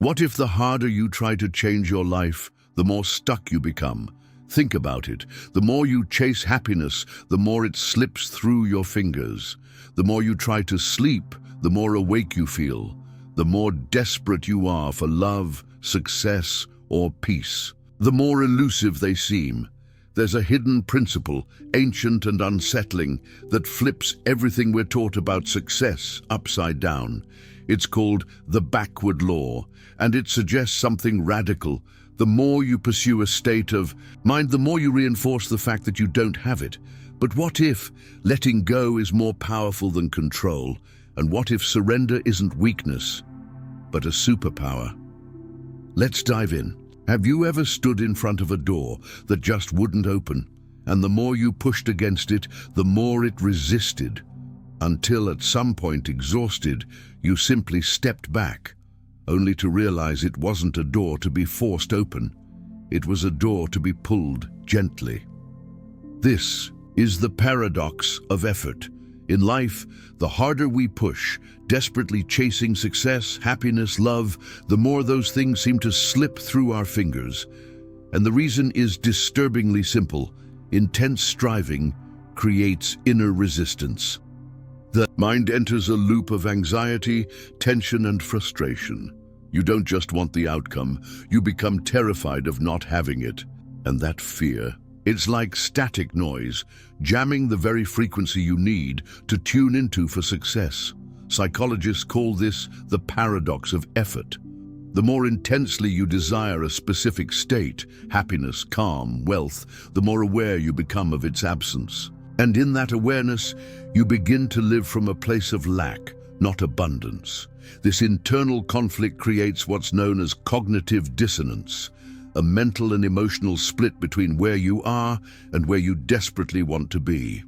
What if the harder you try to change your life, the more stuck you become? Think about it. The more you chase happiness, the more it slips through your fingers. The more you try to sleep, the more awake you feel. The more desperate you are for love, success, or peace, the more elusive they seem. There's a hidden principle, ancient and unsettling, that flips everything we're taught about success upside down. It's called the backward law, and it suggests something radical. The more you pursue a state of mind, the more you reinforce the fact that you don't have it. But what if letting go is more powerful than control? And what if surrender isn't weakness, but a superpower? Let's dive in. Have you ever stood in front of a door that just wouldn't open? And the more you pushed against it, the more it resisted. Until at some point, exhausted, you simply stepped back, only to realize it wasn't a door to be forced open. It was a door to be pulled gently. This is the paradox of effort. In life, the harder we push, desperately chasing success, happiness, love, the more those things seem to slip through our fingers. And the reason is disturbingly simple. Intense striving creates inner resistance. The mind enters a loop of anxiety, tension, and frustration. You don't just want the outcome, you become terrified of not having it. And that fear, it's like static noise, jamming the very frequency you need to tune into for success. Psychologists call this the paradox of effort. The more intensely you desire a specific state, happiness, calm, wealth, the more aware you become of its absence. And in that awareness, you begin to live from a place of lack, not abundance. This internal conflict creates what's known as cognitive dissonance, a mental and emotional split between where you are and where you desperately want to be.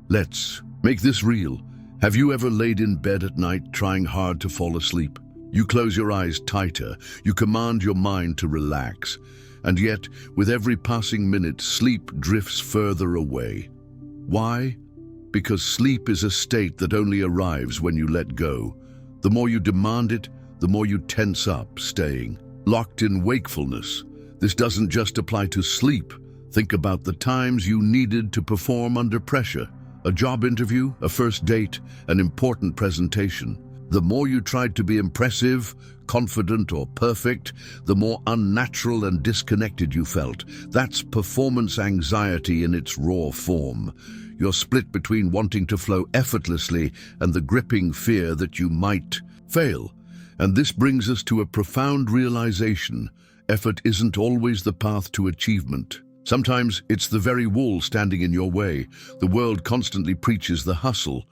Let's make this real. Have you ever laid in bed at night trying hard to fall asleep? You close your eyes tighter, you command your mind to relax, and yet, with every passing minute, sleep drifts further away. Why? Because sleep is a state that only arrives when you let go. The more you demand it, the more you tense up, staying locked in wakefulness. This doesn't just apply to sleep. Think about the times you needed to perform under pressure. A job interview, a first date, an important presentation. The more you tried to be impressive, confident, or perfect, the more unnatural and disconnected you felt. That's performance anxiety in its raw form. You're split between wanting to flow effortlessly and the gripping fear that you might fail. And this brings us to a profound realization. Effort isn't always the path to achievement. Sometimes it's the very wall standing in your way. The world constantly preaches the hustle.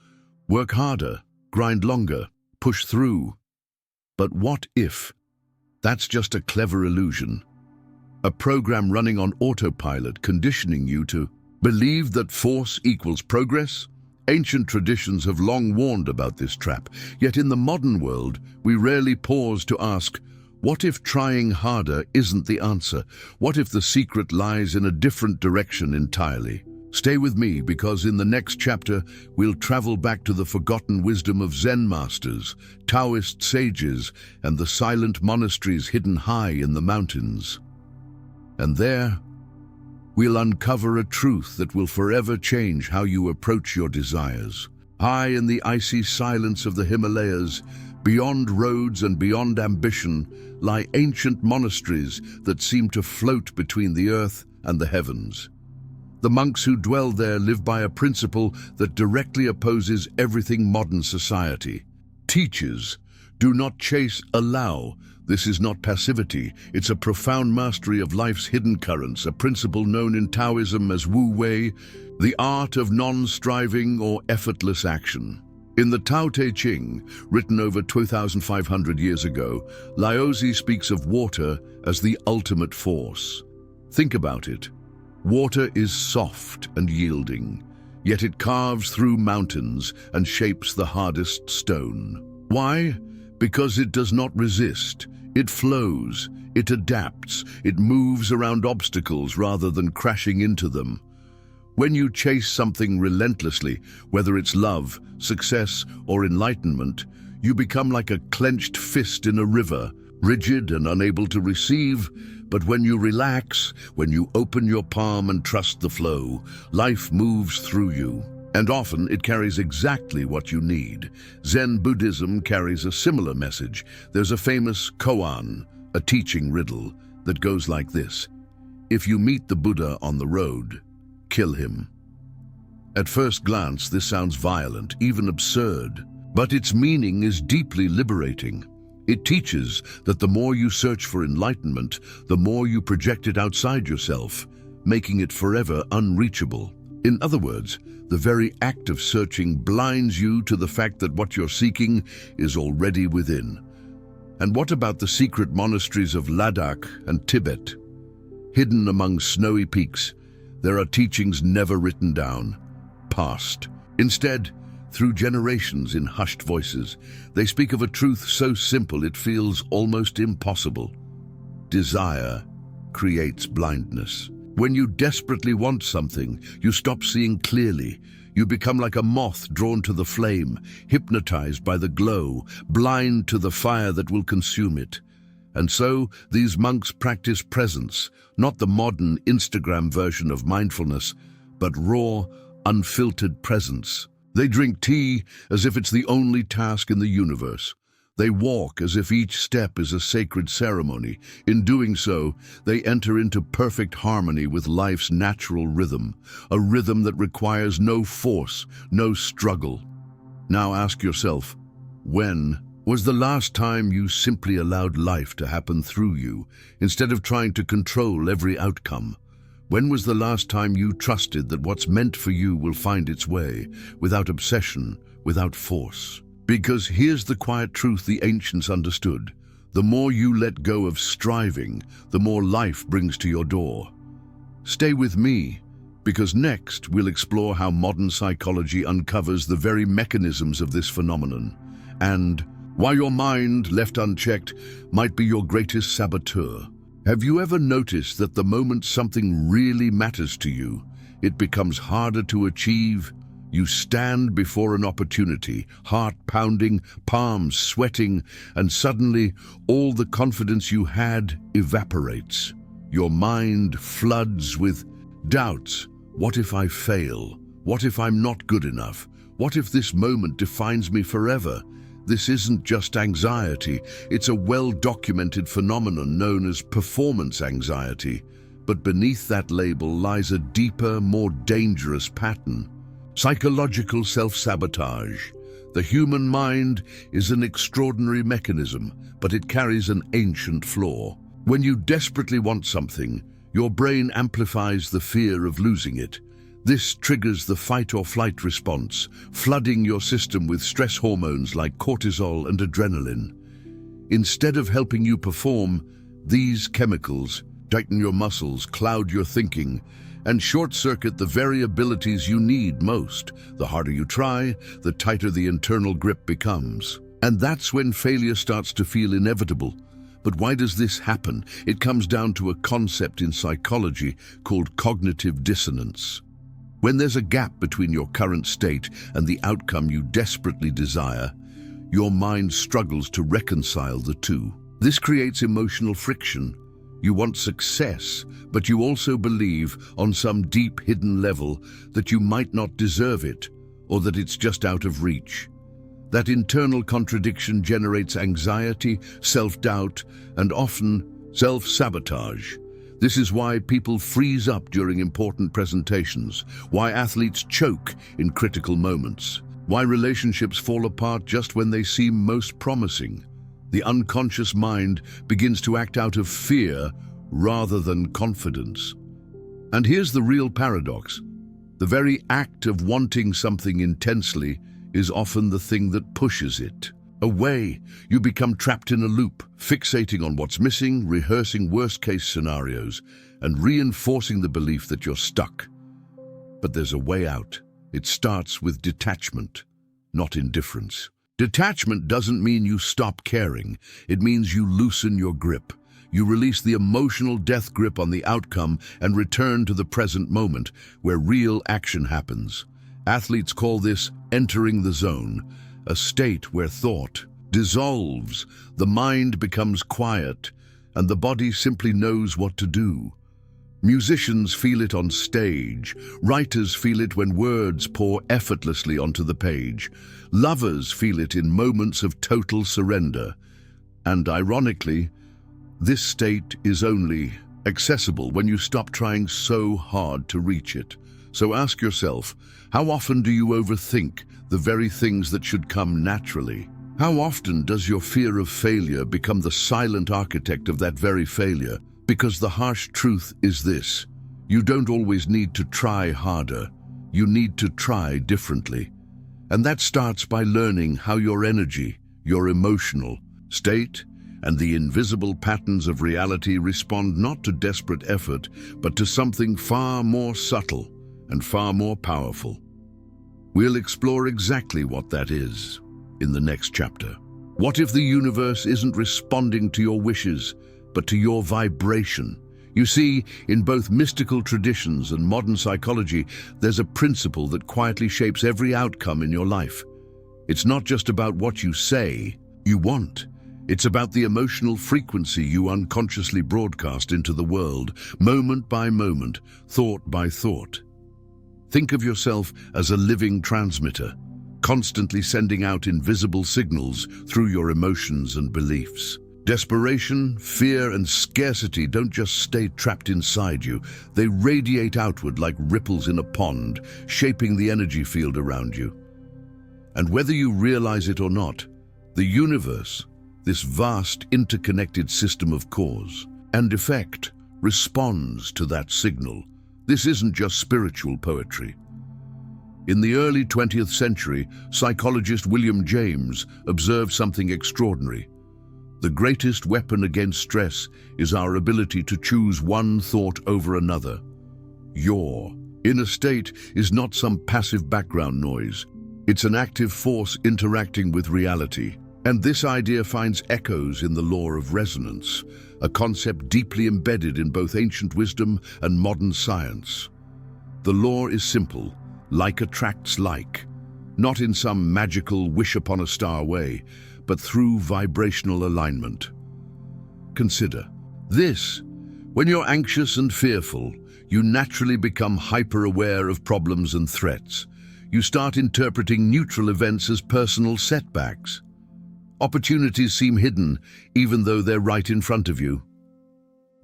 Work harder, grind longer, push through. But what if that's just a clever illusion? A program running on autopilot, conditioning you to believe that force equals progress? Ancient traditions have long warned about this trap, yet in the modern world, we rarely pause to ask, what if trying harder isn't the answer? What if the secret lies in a different direction entirely? Stay with me, because in the next chapter, we'll travel back to the forgotten wisdom of Zen masters, Taoist sages, and the silent monasteries hidden high in the mountains. And there, we'll uncover a truth that will forever change how you approach your desires. High in the icy silence of the Himalayas, beyond roads and beyond ambition, lie ancient monasteries that seem to float between the earth and the heavens. The monks who dwell there live by a principle that directly opposes everything modern society. Teaches, do not chase, allow. This is not passivity, it's a profound mastery of life's hidden currents, a principle known in Taoism as Wu Wei, the art of non-striving or effortless action. In the Tao Te Ching, written over 2,500 years ago, Laozi speaks of water as the ultimate force. Think about it. Water is soft and yielding, yet it carves through mountains and shapes the hardest stone. Why? Because it does not resist. It flows, it adapts, it moves around obstacles rather than crashing into them. When you chase something relentlessly, whether it's love, success, or enlightenment, You become like a clenched fist in a river, rigid and unable to receive. But when you relax, when you open your palm and trust the flow, life moves through you. And often it carries exactly what you need. Zen Buddhism carries a similar message. There's a famous koan, a teaching riddle, that goes like this: if you meet the Buddha on the road, kill him. At first glance, this sounds violent, even absurd, but its meaning is deeply liberating. It teaches that the more you search for enlightenment, the more you project it outside yourself, making it forever unreachable. In other words, the very act of searching blinds you to the fact that what you're seeking is already within. And what about the secret monasteries of Ladakh and Tibet? Hidden among snowy peaks, there are teachings never written down, passed. Instead, through generations in hushed voices, they speak of a truth so simple it feels almost impossible. Desire creates blindness. When you desperately want something, you stop seeing clearly. You become like a moth drawn to the flame, hypnotized by the glow, blind to the fire that will consume it. And so, these monks practice presence, not the modern Instagram version of mindfulness, but raw, unfiltered presence. They drink tea as if it's the only task in the universe. They walk as if each step is a sacred ceremony. In doing so, they enter into perfect harmony with life's natural rhythm, a rhythm that requires no force, no struggle. Now ask yourself, when was the last time you simply allowed life to happen through you, instead of trying to control every outcome? When was the last time you trusted that what's meant for you will find its way, without obsession, without force? Because here's the quiet truth the ancients understood. The more you let go of striving, the more life brings to your door. Stay with me, because next we'll explore how modern psychology uncovers the very mechanisms of this phenomenon, and why your mind, left unchecked, might be your greatest saboteur. Have you ever noticed that the moment something really matters to you, it becomes harder to achieve? You stand before an opportunity, heart pounding, palms sweating, and suddenly all the confidence you had evaporates. Your mind floods with doubts. What if I fail? What if I'm not good enough? What if this moment defines me forever? This isn't just anxiety, it's a well-documented phenomenon known as performance anxiety. But beneath that label lies a deeper, more dangerous pattern: psychological self-sabotage. The human mind is an extraordinary mechanism, but it carries an ancient flaw. When you desperately want something, your brain amplifies the fear of losing it. This triggers the fight-or-flight response, flooding your system with stress hormones like cortisol and adrenaline. Instead of helping you perform, these chemicals tighten your muscles, cloud your thinking, and short-circuit the very abilities you need most. The harder you try, the tighter the internal grip becomes. And that's when failure starts to feel inevitable. But why does this happen? It comes down to a concept in psychology called cognitive dissonance. When there's a gap between your current state and the outcome you desperately desire, your mind struggles to reconcile the two. This creates emotional friction. You want success, but you also believe, on some deep hidden level, that you might not deserve it, or that it's just out of reach. That internal contradiction generates anxiety, self-doubt, and often self-sabotage. This is why people freeze up during important presentations, why athletes choke in critical moments, why relationships fall apart just when they seem most promising. The unconscious mind begins to act out of fear rather than confidence. And here's the real paradox. The very act of wanting something intensely is often the thing that pushes it away. You become trapped in a loop, fixating on what's missing, rehearsing worst-case scenarios, and reinforcing the belief that you're stuck. But there's a way out. It starts with detachment, not indifference. Detachment doesn't mean you stop caring. It means you loosen your grip. You release the emotional death grip on the outcome and return to the present moment, where real action happens. Athletes call this entering the zone, a state where thought dissolves, the mind becomes quiet, and the body simply knows what to do. Musicians feel it on stage, writers feel it when words pour effortlessly onto the page, lovers feel it in moments of total surrender. And ironically, this state is only accessible when you stop trying so hard to reach it. So ask yourself, how often do you overthink the very things that should come naturally? How often does your fear of failure become the silent architect of that very failure? Because the harsh truth is this: you don't always need to try harder, you need to try differently. And that starts by learning how your energy, your emotional state, and the invisible patterns of reality respond not to desperate effort, but to something far more subtle and far more powerful. We'll explore exactly what that is in the next chapter. What if the universe isn't responding to your wishes, but to your vibration? You see, in both mystical traditions and modern psychology, there's a principle that quietly shapes every outcome in your life. It's not just about what you say you want. It's about the emotional frequency you unconsciously broadcast into the world, moment by moment, thought by thought. Think of yourself as a living transmitter, constantly sending out invisible signals through your emotions and beliefs. Desperation, fear, and scarcity don't just stay trapped inside you. They radiate outward like ripples in a pond, shaping the energy field around you. And whether you realize it or not, the universe, this vast interconnected system of cause and effect, responds to that signal. This isn't just spiritual poetry. In the early 20th century, psychologist William James observed something extraordinary. The greatest weapon against stress is our ability to choose one thought over another. Your inner state is not some passive background noise. It's an active force interacting with reality. And this idea finds echoes in the law of resonance, a concept deeply embedded in both ancient wisdom and modern science. The law is simple: like attracts like, not in some magical wish-upon-a-star way, but through vibrational alignment. Consider this: when you're anxious and fearful, you naturally become hyper-aware of problems and threats. You start interpreting neutral events as personal setbacks. Opportunities seem hidden, even though they're right in front of you.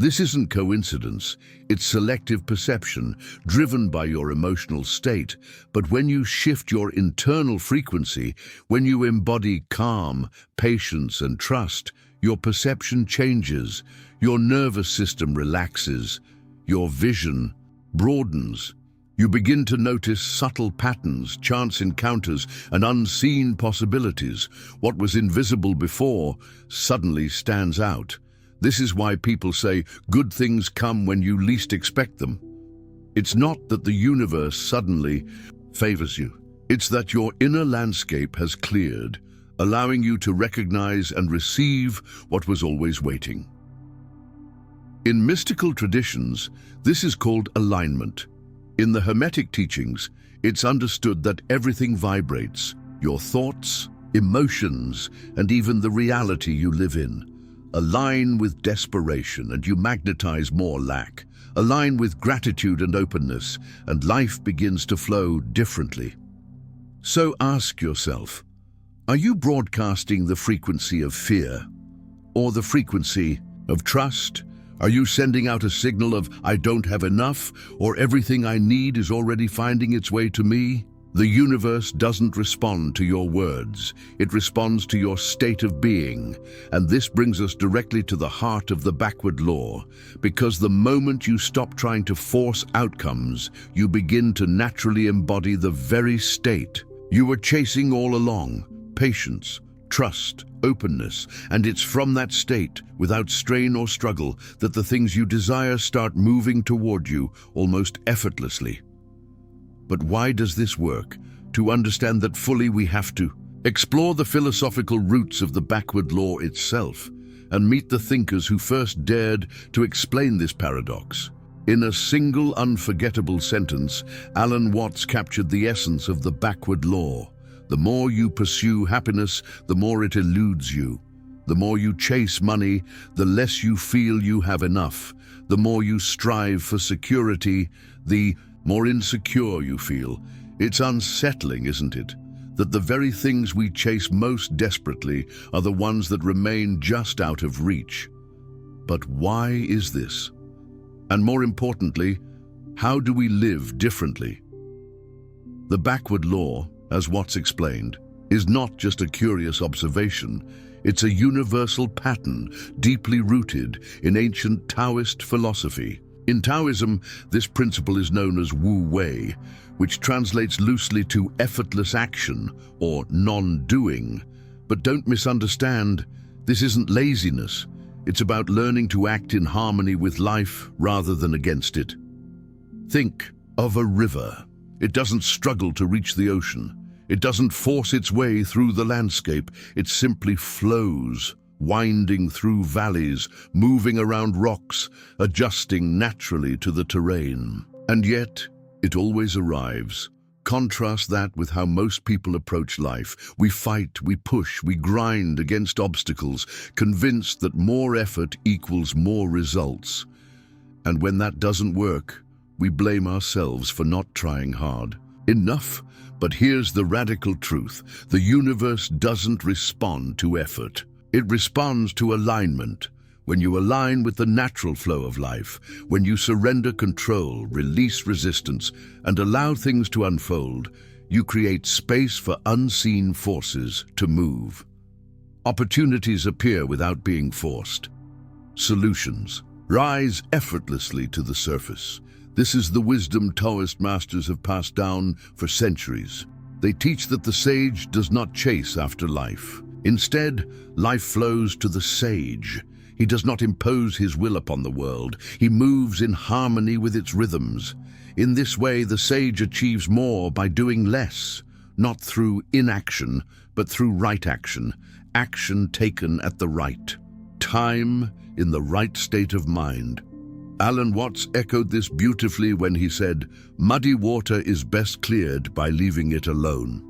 This isn't coincidence, it's selective perception, driven by your emotional state. But when you shift your internal frequency, when you embody calm, patience, and trust, your perception changes, your nervous system relaxes, your vision broadens. You begin to notice subtle patterns, chance encounters, and unseen possibilities. What was invisible before suddenly stands out. This is why people say good things come when you least expect them. It's not that the universe suddenly favors you. It's that your inner landscape has cleared, allowing you to recognize and receive what was always waiting. In mystical traditions, this is called alignment. In the Hermetic teachings, it's understood that everything vibrates: your thoughts, emotions, and even the reality you live in. Align with desperation and you magnetize more lack. Align with gratitude and openness, and life begins to flow differently. So ask yourself, are you broadcasting the frequency of fear or the frequency of trust? Are you sending out a signal of "I don't have enough" or "everything I need is already finding its way to me"? The universe doesn't respond to your words. It responds to your state of being. And this brings us directly to the heart of the backward law. Because the moment you stop trying to force outcomes, you begin to naturally embody the very state you were chasing all along: patience, trust, openness. And it's from that state, without strain or struggle, that the things you desire start moving toward you almost effortlessly. But why does this work? To understand that fully, we have to explore the philosophical roots of the backward law itself and meet the thinkers who first dared to explain this paradox. In a single unforgettable sentence, Alan Watts captured the essence of the backward law. The more you pursue happiness, the more it eludes you. The more you chase money, the less you feel you have enough. The more you strive for security, the more insecure you feel. It's unsettling, isn't it? That the very things we chase most desperately are the ones that remain just out of reach. But why is this? And more importantly, how do we live differently? The backward law, as Watts explained, is not just a curious observation. It's a universal pattern deeply rooted in ancient Taoist philosophy. In Taoism, this principle is known as Wu Wei, which translates loosely to effortless action or non-doing. But don't misunderstand, this isn't laziness. It's about learning to act in harmony with life rather than against it. Think of a river. It doesn't struggle to reach the ocean. It doesn't force its way through the landscape. It simply flows, winding through valleys, moving around rocks, adjusting naturally to the terrain. And yet, it always arrives. Contrast that with how most people approach life. We fight, we push, we grind against obstacles, convinced that more effort equals more results. And when that doesn't work, we blame ourselves for not trying hard. Enough. But here's the radical truth. The universe doesn't respond to effort. It responds to alignment. When you align with the natural flow of life, when you surrender control, release resistance, and allow things to unfold, you create space for unseen forces to move. Opportunities appear without being forced. Solutions rise effortlessly to the surface. This is the wisdom Taoist masters have passed down for centuries. They teach that the sage does not chase after life. Instead, life flows to the sage. He does not impose his will upon the world. He moves in harmony with its rhythms. In this way, the sage achieves more by doing less, not through inaction, but through right action, action taken at the right time, in the right state of mind. Alan Watts echoed this beautifully when he said, "Muddy water is best cleared by leaving it alone."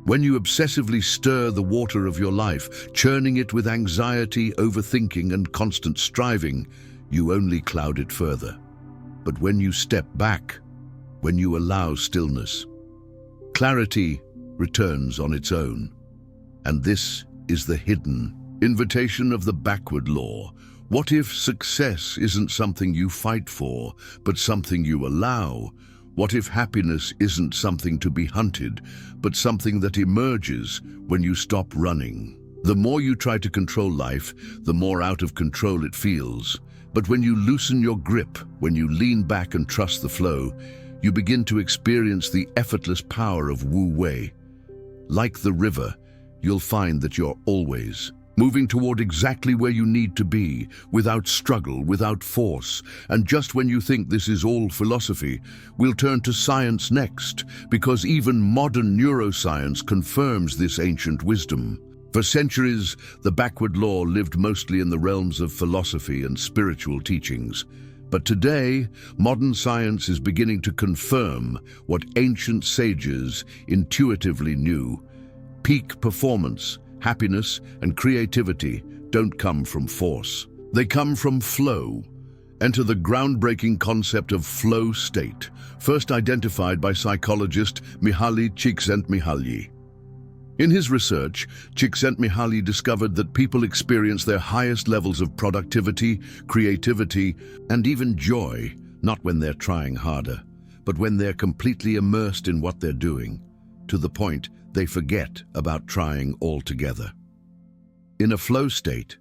When you obsessively stir the water of your life, churning it with anxiety, overthinking, and constant striving, you only cloud it further. But when you step back, when you allow stillness, clarity returns on its own. And this is the hidden invitation of the backward law. What if success isn't something you fight for, but something you allow? What if happiness isn't something to be hunted, but something that emerges when you stop running? The more you try to control life, the more out of control it feels. But when you loosen your grip, when you lean back and trust the flow, you begin to experience the effortless power of Wu Wei. Like the river, you'll find that you're always moving toward exactly where you need to be, without struggle, without force. And just when you think this is all philosophy, we'll turn to science next, because even modern neuroscience confirms this ancient wisdom. For centuries, the backward law lived mostly in the realms of philosophy and spiritual teachings. But today, modern science is beginning to confirm what ancient sages intuitively knew. Peak performance, happiness, and creativity don't come from force. They come from flow. Enter the groundbreaking concept of flow state, first identified by psychologist Mihaly Csikszentmihalyi. In his research, Csikszentmihalyi discovered that people experience their highest levels of productivity, creativity, and even joy, not when they're trying harder, but when they're completely immersed in what they're doing, to the point they forget about trying altogether. In a flow state,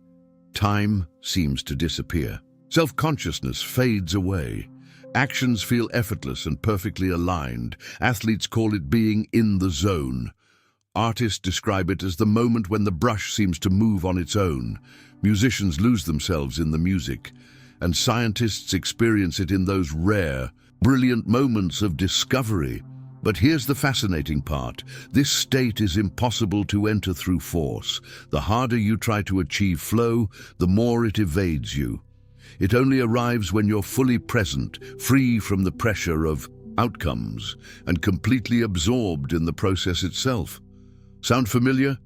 time seems to disappear. Self-consciousness fades away. Actions feel effortless and perfectly aligned. Athletes call it being in the zone. Artists describe it as the moment when the brush seems to move on its own. Musicians lose themselves in the music. And scientists experience it in those rare, brilliant moments of discovery. But here's the fascinating part. This state is impossible to enter through force. The harder you try to achieve flow, the more it evades you. It only arrives when you're fully present, free from the pressure of outcomes, and completely absorbed in the process itself. Sound familiar?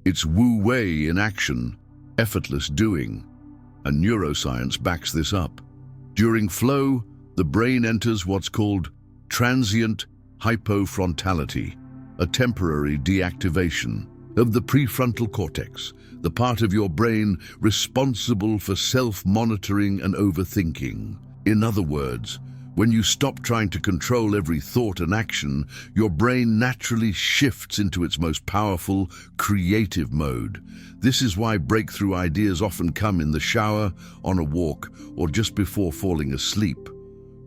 It's Wu Wei in action, effortless doing. And neuroscience backs this up. During flow, the brain enters what's called transient hypofrontality, a temporary deactivation of the prefrontal cortex, the part of your brain responsible for self-monitoring and overthinking. In other words, when you stop trying to control every thought and action, your brain naturally shifts into its most powerful, creative mode. This is why breakthrough ideas often come in the shower, on a walk, or just before falling asleep.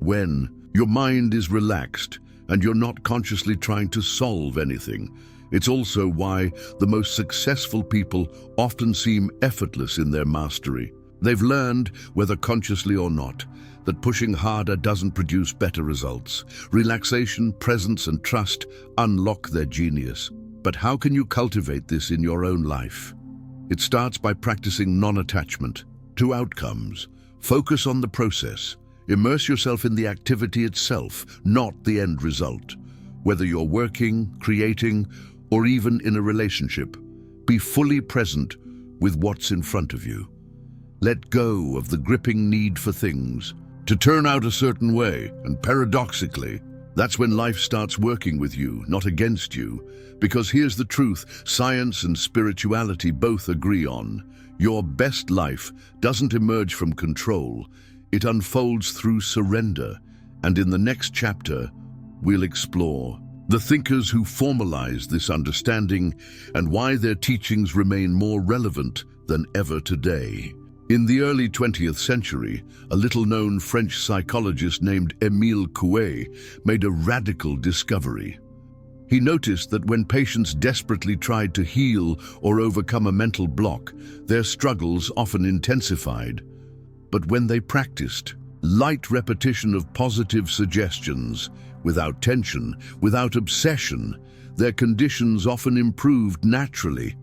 When your mind is relaxed and you're not consciously trying to solve anything. It's also why the most successful people often seem effortless in their mastery. They've learned, whether consciously or not, that pushing harder doesn't produce better results. Relaxation, presence, and trust unlock their genius. But how can you cultivate this in your own life? It starts by practicing non-attachment to outcomes. Focus on the process. Immerse yourself in the activity itself, not the end result. Whether you're working, creating, or even in a relationship, be fully present with what's in front of you. Let go of the gripping need for things to turn out a certain way, and paradoxically, that's when life starts working with you, not against you. Because here's the truth, science and spirituality both agree on. Your best life doesn't emerge from control, it unfolds through surrender. And in the next chapter, we'll explore the thinkers who formalized this understanding and why their teachings remain more relevant than ever today. In the early 20th century, a little-known French psychologist named Émile Coué made a radical discovery. He noticed that when patients desperately tried to heal or overcome a mental block, their struggles often intensified. But when they practiced light repetition of positive suggestions, without tension, without obsession, their conditions often improved naturally.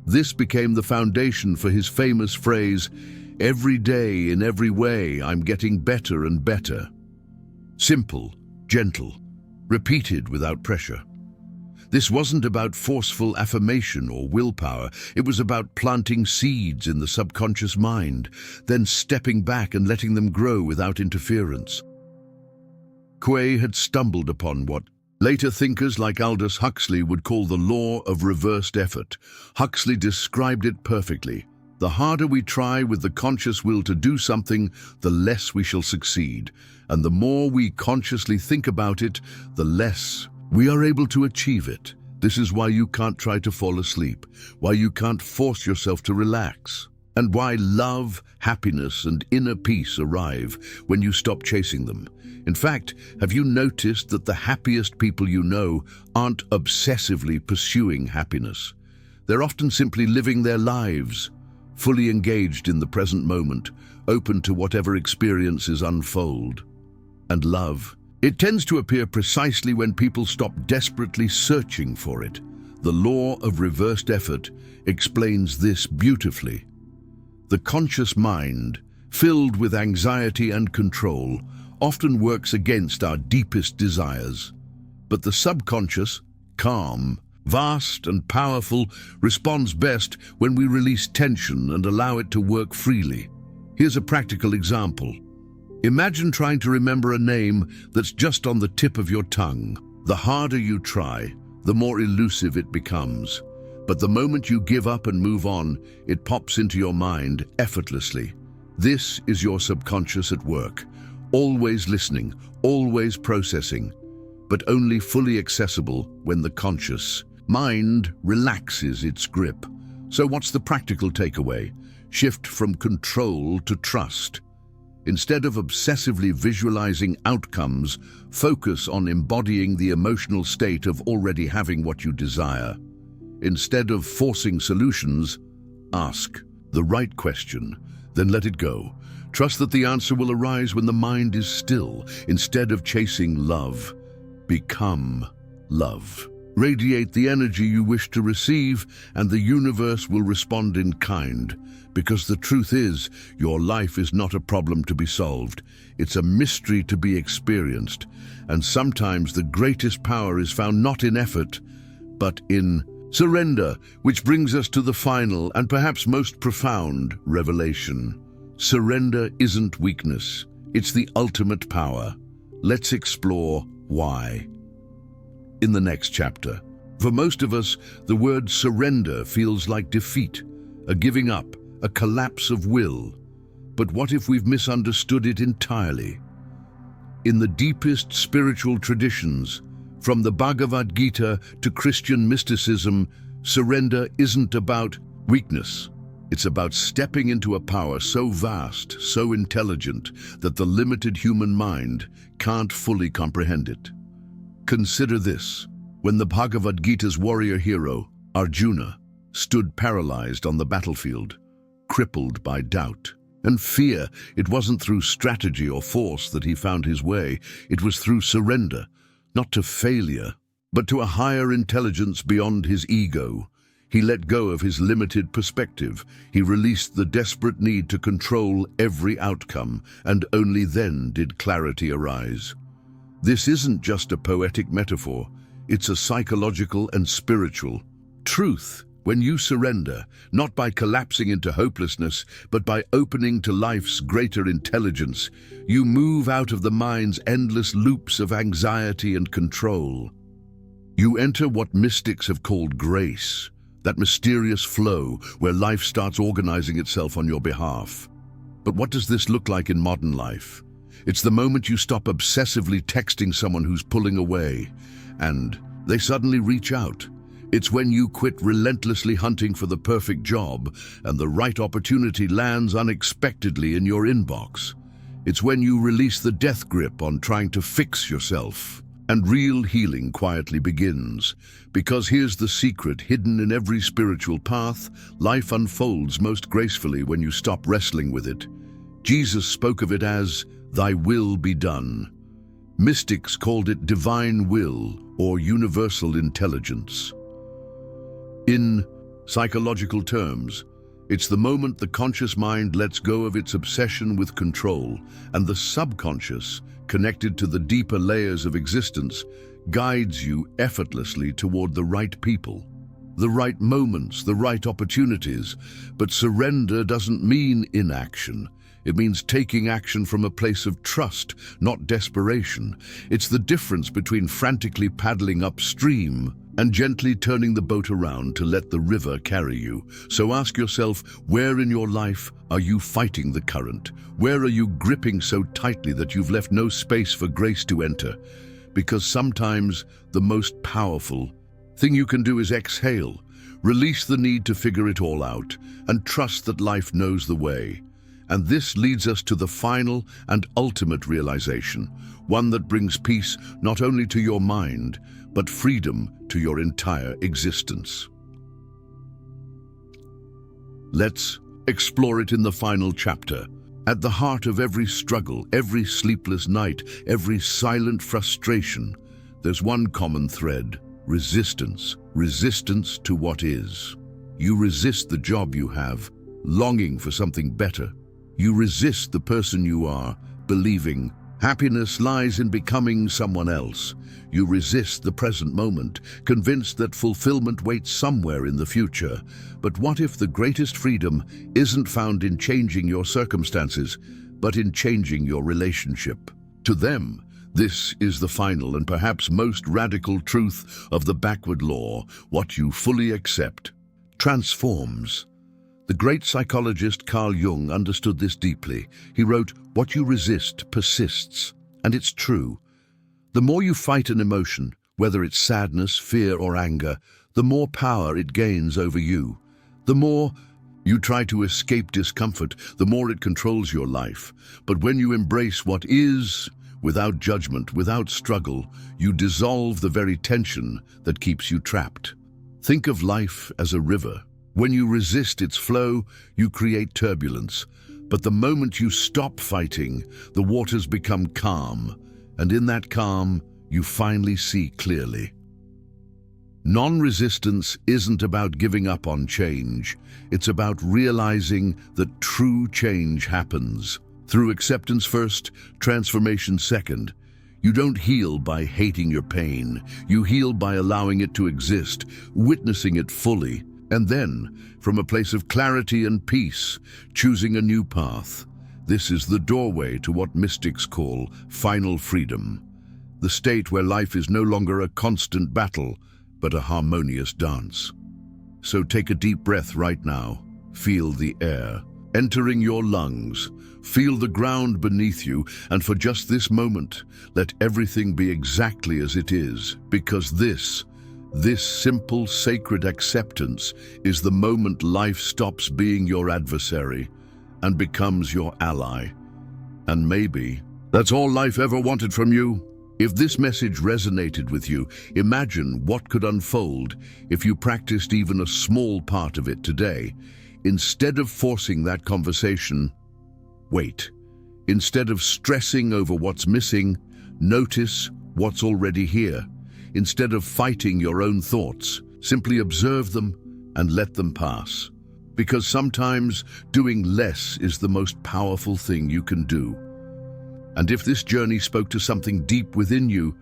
This became the foundation for his famous phrase, "Every day, in every way, I'm getting better and better." Simple, gentle, repeated without pressure. This wasn't about forceful affirmation or willpower. It was about planting seeds in the subconscious mind, then stepping back and letting them grow without interference. Coué had stumbled upon what later thinkers like Aldous Huxley would call the law of reversed effort. Huxley described it perfectly. The harder we try with the conscious will to do something, the less we shall succeed. And the more we consciously think about it, the less we are able to achieve it. This is why you can't try to fall asleep, why you can't force yourself to relax, and why love, happiness, and inner peace arrive when you stop chasing them. In fact, have you noticed that the happiest people you know aren't obsessively pursuing happiness? They're often simply living their lives, fully engaged in the present moment, open to whatever experiences unfold. And love, it tends to appear precisely when people stop desperately searching for it. The law of reversed effort explains this beautifully. The conscious mind, filled with anxiety and control, often works against our deepest desires. But the subconscious, calm, vast and powerful, responds best when we release tension and allow it to work freely. Here's a practical example. Imagine trying to remember a name that's just on the tip of your tongue. The harder you try, the more elusive it becomes. But the moment you give up and move on, it pops into your mind effortlessly. This is your subconscious at work, always listening, always processing, but only fully accessible when the conscious mind relaxes its grip. So what's the practical takeaway? Shift from control to trust. Instead of obsessively visualizing outcomes, focus on embodying the emotional state of already having what you desire. Instead of forcing solutions, ask the right question, then let it go. Trust that the answer will arise when the mind is still. Instead of chasing love, become love. Radiate the energy you wish to receive, and the universe will respond in kind. Because the truth is, your life is not a problem to be solved. It's a mystery to be experienced. And sometimes the greatest power is found not in effort, but in Surrender, which brings us to the final and perhaps most profound revelation. Surrender isn't weakness, it's the ultimate power. Let's explore why. In the next chapter, for most of us, the word surrender feels like defeat, a giving up, a collapse of will. But what if we've misunderstood it entirely? In the deepest spiritual traditions, from the Bhagavad Gita to Christian mysticism, surrender isn't about weakness. It's about stepping into a power so vast, so intelligent, that the limited human mind can't fully comprehend it. Consider this. When the Bhagavad Gita's warrior hero, Arjuna, stood paralyzed on the battlefield, crippled by doubt and fear, it wasn't through strategy or force that he found his way. It was through surrender, not to failure, but to a higher intelligence beyond his ego. He let go of his limited perspective. He released the desperate need to control every outcome, and only then did clarity arise. This isn't just a poetic metaphor, it's a psychological and spiritual truth. When you surrender, not by collapsing into hopelessness, but by opening to life's greater intelligence, you move out of the mind's endless loops of anxiety and control. You enter what mystics have called grace, that mysterious flow where life starts organizing itself on your behalf. But what does this look like in modern life? It's the moment you stop obsessively texting someone who's pulling away, and they suddenly reach out. It's when you quit relentlessly hunting for the perfect job and the right opportunity lands unexpectedly in your inbox. It's when you release the death grip on trying to fix yourself. And real healing quietly begins. Because here's the secret hidden in every spiritual path: life unfolds most gracefully when you stop wrestling with it. Jesus spoke of it as, "Thy will be done." Mystics called it divine will or universal intelligence. In psychological terms, it's the moment the conscious mind lets go of its obsession with control, and the subconscious, connected to the deeper layers of existence, guides you effortlessly toward the right people, the right moments, the right opportunities. But surrender doesn't mean inaction. It means taking action from a place of trust, not desperation. It's the difference between frantically paddling upstream and gently turning the boat around to let the river carry you. So ask yourself, where in your life are you fighting the current? Where are you gripping so tightly that you've left no space for grace to enter? Because sometimes the most powerful thing you can do is exhale, release the need to figure it all out, and trust that life knows the way. And this leads us to the final and ultimate realization, one that brings peace not only to your mind, but freedom to your entire existence. Let's explore it in the final chapter. At the heart of every struggle, every sleepless night, every silent frustration, there's one common thread: resistance. Resistance to what is. You resist the job you have, longing for something better. You resist the person you are, believing happiness lies in becoming someone else. You resist the present moment, convinced that fulfillment waits somewhere in the future. But what if the greatest freedom isn't found in changing your circumstances, but in changing your relationship to them? This is the final and perhaps most radical truth of the backward law: what you fully accept transforms. The great psychologist Carl Jung understood this deeply. He wrote, "What you resist persists." And it's true. The more you fight an emotion, whether it's sadness, fear, or anger, the more power it gains over you. The more you try to escape discomfort, the more it controls your life. But when you embrace what is, without judgment, without struggle, you dissolve the very tension that keeps you trapped. Think of life as a river. When you resist its flow, you create turbulence. But the moment you stop fighting, the waters become calm. And in that calm, you finally see clearly. Non-resistance isn't about giving up on change. It's about realizing that true change happens through acceptance first, transformation second. You don't heal by hating your pain. You heal by allowing it to exist, witnessing it fully, and then, from a place of clarity and peace, choosing a new path. This is the doorway to what mystics call final freedom, the state where life is no longer a constant battle, but a harmonious dance. So take a deep breath right now. Feel the air entering your lungs. Feel the ground beneath you, and for just this moment, let everything be exactly as it is, because this simple, sacred acceptance is the moment life stops being your adversary and becomes your ally. And maybe that's all life ever wanted from you. If this message resonated with you, imagine what could unfold if you practiced even a small part of it today. Instead of forcing that conversation, wait. Instead of stressing over what's missing, notice what's already here. Instead of fighting your own thoughts, simply observe them and let them pass. Because sometimes doing less is the most powerful thing you can do. And if this journey spoke to something deep within you,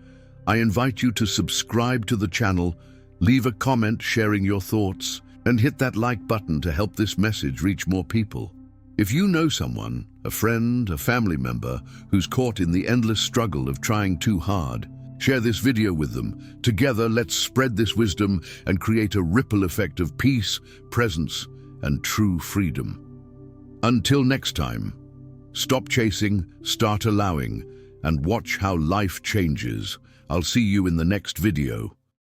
I invite you to subscribe to the channel, leave a comment sharing your thoughts, and hit that like button to help this message reach more people. If you know someone, a friend, a family member, who's caught in the endless struggle of trying too hard, share this video with them. Together, let's spread this wisdom and create a ripple effect of peace, presence, and true freedom. Until next time, stop chasing, start allowing, and watch how life changes. I'll see you in the next video.